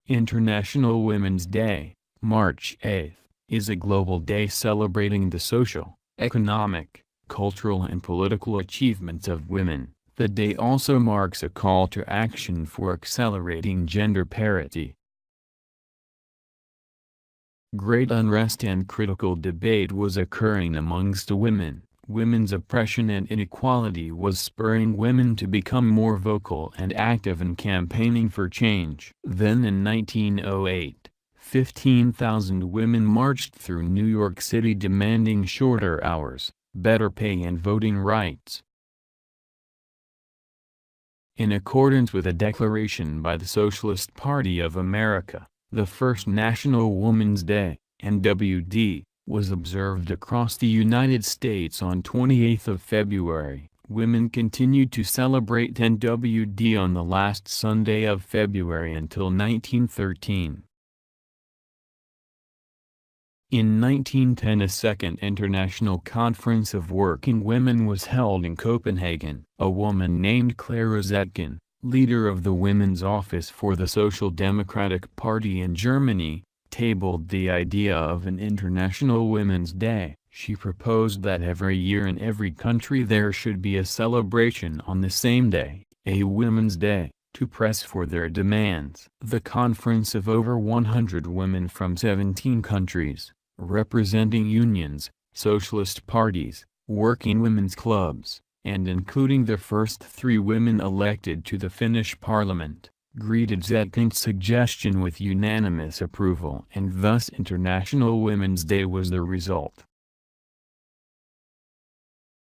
International Women's Day, March 8th, is a global day celebrating the social, economic, cultural and political achievements of women. The day also marks a call to action for accelerating gender parity. Great unrest and critical debate was occurring amongst women. Women's oppression and inequality was spurring women to become more vocal and active in campaigning for change. Then in 1908, 15,000 women marched through New York City demanding shorter hours, better pay and voting rights. In accordance with a declaration by the Socialist Party of America, the first National Women's Day, NWD, was observed across the United States on 28th of February. Women continued to celebrate NWD on the last Sunday of February until 1913. In 1910 a second International Conference of Working Women was held in Copenhagen. A woman named Clara Zetkin, leader of the Women's Office for the Social Democratic Party in Germany, tabled the idea of an International Women's Day. She proposed that every year in every country there should be a celebration on the same day, a Women's Day, to press for their demands. The conference of over 100 women from 17 countries, representing unions, socialist parties, working women's clubs, and including the first 3 women elected to the Finnish parliament, greeted Zetkin's suggestion with unanimous approval, and thus International Women's Day was the result.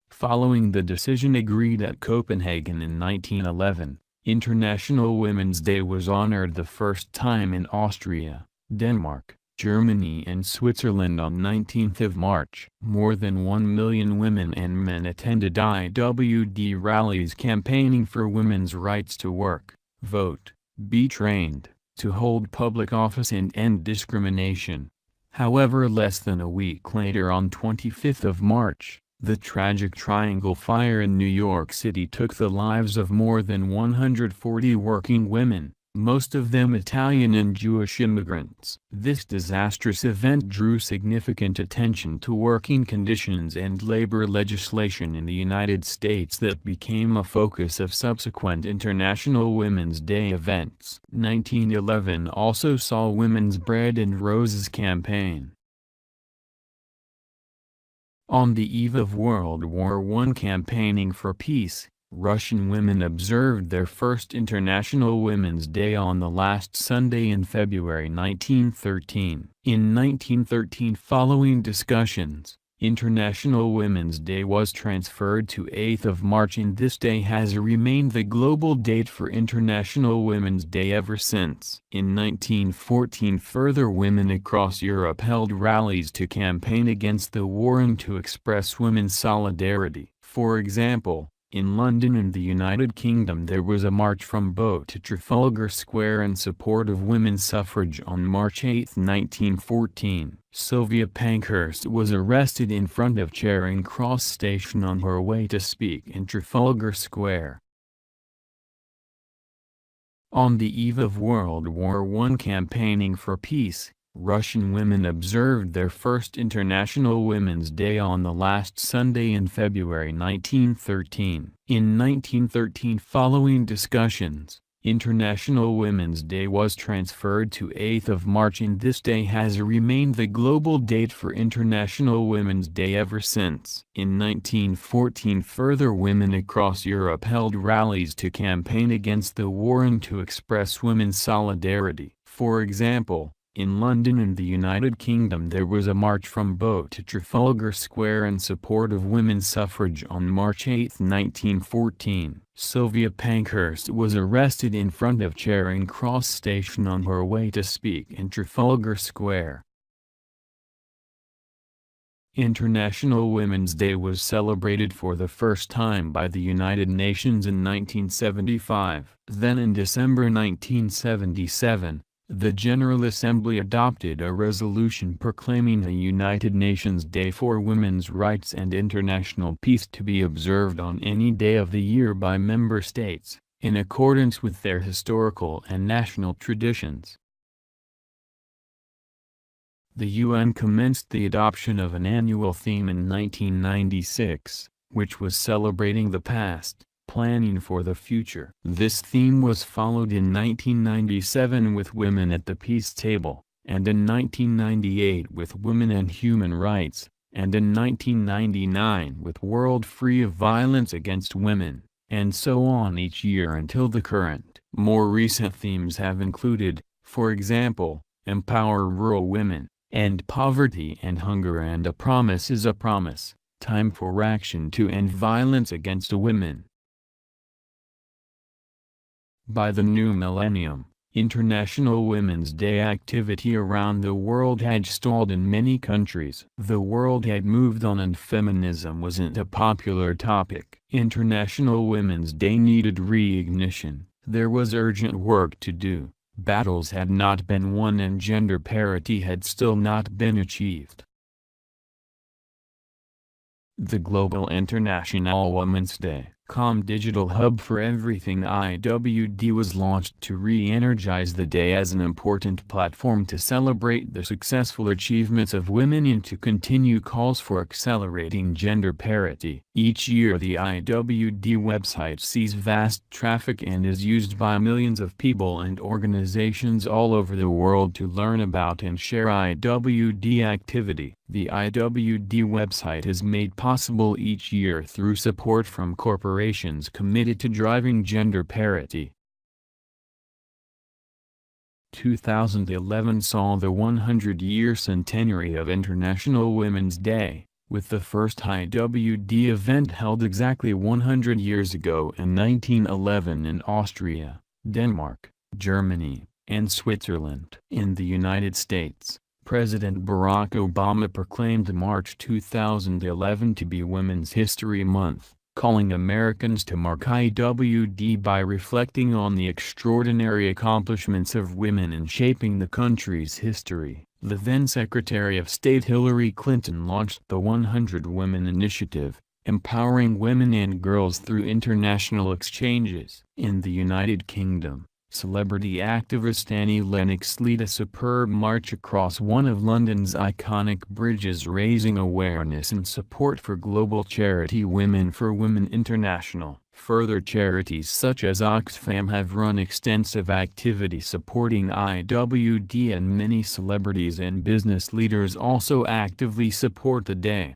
Following the decision agreed at Copenhagen in 1911, International Women's Day was honored the first time in Austria, Denmark, Germany and Switzerland on 19th of March. More than 1 million women and men attended IWD rallies campaigning for women's rights to work, vote, be trained, to hold public office and end discrimination. However, less than a week later on 25th of March, the tragic Triangle Fire in New York City took the lives of more than 140 working women, most of them Italian and Jewish immigrants. This disastrous event drew significant attention to working conditions and labor legislation in the United States that became a focus of subsequent International Women's Day events. 1911 also saw Women's Bread and Roses campaign. On the eve of World War I campaigning for peace, Russian women observed their first International Women's Day on the last Sunday in February 1913. In 1913, following discussions, International Women's Day was transferred to 8th of March, and this day has remained the global date for International Women's Day ever since. In 1914, further women across Europe held rallies to campaign against the war and to express women's solidarity. For example, in London and the United Kingdom there was a march from Bow to Trafalgar Square in support of women's suffrage on March 8, 1914. Sylvia Pankhurst was arrested in front of Charing Cross Station on her way to speak in Trafalgar Square. On the eve of World War I campaigning for peace, Russian women observed their first International Women's Day on the last Sunday in February 1913. In 1913, following discussions, International Women's Day was transferred to 8th of March, and this day has remained the global date for International Women's Day ever since. In 1914, further women across Europe held rallies to campaign against the war and to express women's solidarity. For example, in London and the United Kingdom there was a march from Bow to Trafalgar Square in support of women's suffrage on March 8, 1914. Sylvia Pankhurst was arrested in front of Charing Cross Station on her way to speak in Trafalgar Square. International Women's Day was celebrated for the first time by the United Nations in 1975. Then in December 1977, the General Assembly adopted a resolution proclaiming a United Nations Day for Women's Rights and International Peace to be observed on any day of the year by member states, in accordance with their historical and national traditions. The UN commenced the adoption of an annual theme in 1996, which was celebrating the past, planning for the future. This theme was followed in 1997 with Women at the Peace Table, and in 1998 with Women and Human Rights, and in 1999 with World Free of Violence Against Women, and so on each year until the current. More recent themes have included, for example, Empower Rural Women, End Poverty and Hunger, and A Promise is a Promise, Time for Action to End Violence Against Women. By the new millennium, International Women's Day activity around the world had stalled in many countries. The world had moved on and feminism wasn't a popular topic. International Women's Day needed reignition. There was urgent work to do. Battles had not been won and gender parity had still not been achieved. The Global International Women's Day digital hub for everything IWD was launched to re-energize the day as an important platform to celebrate the successful achievements of women and to continue calls for accelerating gender parity. Each year the IWD website sees vast traffic and is used by millions of people and organizations all over the world to learn about and share IWD activity. The IWD website is made possible each year through support from corporations committed to driving gender parity. 2011 saw the 100-year centenary of International Women's Day, with the first IWD event held exactly 100 years ago in 1911 in Austria, Denmark, Germany, and Switzerland. In the United States, President Barack Obama proclaimed March 2011 to be Women's History Month, calling Americans to mark IWD by reflecting on the extraordinary accomplishments of women in shaping the country's history. The then Secretary of State Hillary Clinton launched the 100 Women Initiative, empowering women and girls through international exchanges. In the United Kingdom, celebrity activist Annie Lennox led a superb march across one of London's iconic bridges, raising awareness and support for global charity Women for Women International. Further charities such as Oxfam have run extensive activity supporting IWD, and many celebrities and business leaders also actively support the day.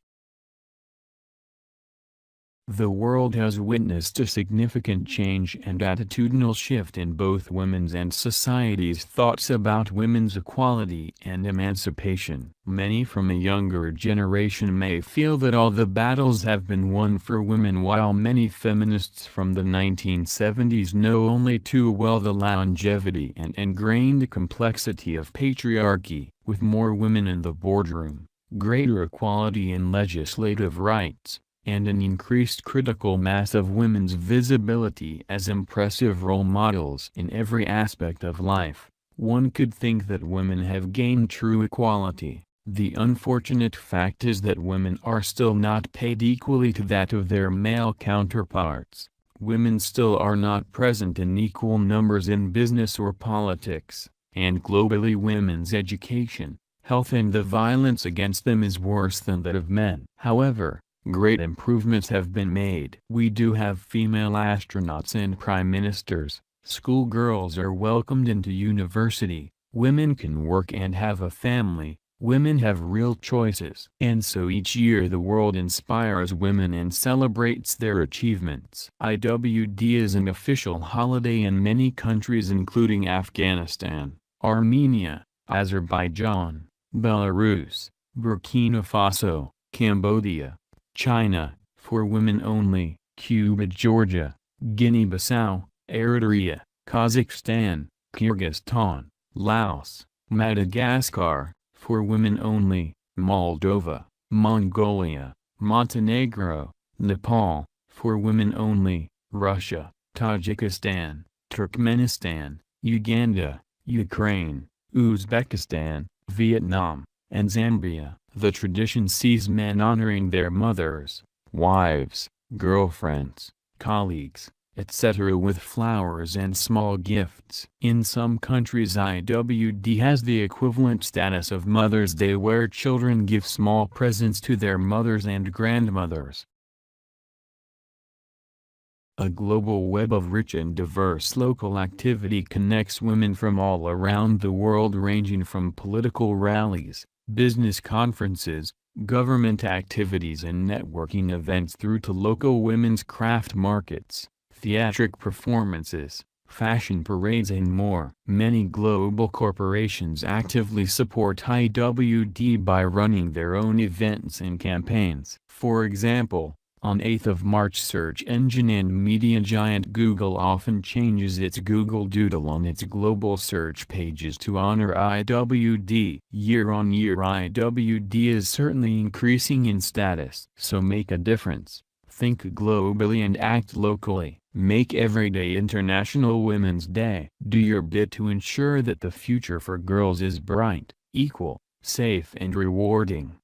The world has witnessed a significant change and attitudinal shift in both women's and society's thoughts about women's equality and emancipation. Many from a younger generation may feel that all the battles have been won for women, while many feminists from the 1970s know only too well the longevity and ingrained complexity of patriarchy. With more women in the boardroom, greater equality in legislative rights, and an increased critical mass of women's visibility as impressive role models in every aspect of life, one could think that women have gained true equality. The unfortunate fact is that women are still not paid equally to that of their male counterparts. Women still are not present in equal numbers in business or politics, and globally women's education, health, and the violence against them is worse than that of men. However, great improvements have been made. We do have female astronauts and prime ministers, schoolgirls are welcomed into university, women can work and have a family, women have real choices. And so each year the world inspires women and celebrates their achievements. IWD is an official holiday in many countries including Afghanistan, Armenia, Azerbaijan, Belarus, Burkina Faso, Cambodia, China, for women only, Cuba, Georgia, Guinea-Bissau, Eritrea, Kazakhstan, Kyrgyzstan, Laos, Madagascar, for women only, Moldova, Mongolia, Montenegro, Nepal, for women only, Russia, Tajikistan, Turkmenistan, Uganda, Ukraine, Uzbekistan, Vietnam, and Zambia. The tradition sees men honoring their mothers, wives, girlfriends, colleagues, etc. with flowers and small gifts. In some countries IWD has the equivalent status of Mother's Day, where children give small presents to their mothers and grandmothers. A global web of rich and diverse local activity connects women from all around the world, ranging from political rallies, business conferences, government activities and networking events through to local women's craft markets, theatric performances, fashion parades and more. Many global corporations actively support IWD by running their own events and campaigns. For example, on 8th of March, search engine and media giant Google often changes its Google Doodle on its global search pages to honor IWD. Year on year, IWD is certainly increasing in status. So make a difference. Think globally and act locally. Make every day International Women's Day. Do your bit to ensure that the future for girls is bright, equal, safe and rewarding.